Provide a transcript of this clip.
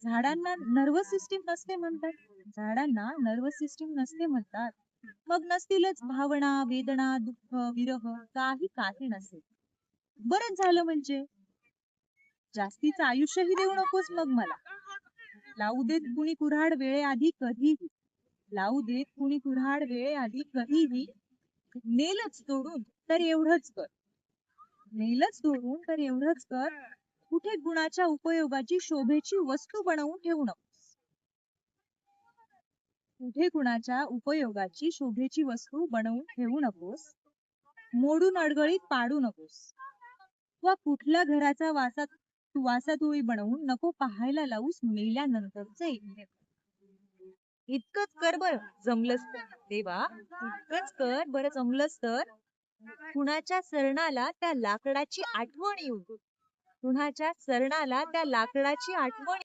झाडांना nervous system नसते म्हणतात. झाडांना नर्वस सिस्टीम नसते म्हणतात. मग नसतीलच भावना, वेदना, दुःख, विरह, काही काही नसेल. बरंच झालं म्हणजे. जास्तीचं आयुष्यही देऊ नकोस मग मला. लावू देत कुणी कुऱ्हाड वेळेआधी कधीही. लावू देत कुणी कुऱ्हाड वेळेआधी कधीही. नेलच तोडून तर एवढंच कर. नेलच तोडून तर एवढंच कर. कुठे गुणाच्या उपयोगाची शोभेची वस्तू बनवून ठेवू नकोस. कुठे कुणाच्या उपयोगाची शोभेची वस्तू बनवून ठेवू नकोस. मोडून अडगळीत पाडू नकोस. वा कुठल्या घराचा वासातुळी बनवून नको पाहायला लावूस मेल्यानंतरचे इथे. इतकंच कर बर जमलंच तर. देवा, इतकंच कर बरं जमलंच तर. कुणाच्या सरणाला त्या लाकडाची आठवण येऊ. कुणाच्या सरणाला त्या लाकडाची आठवण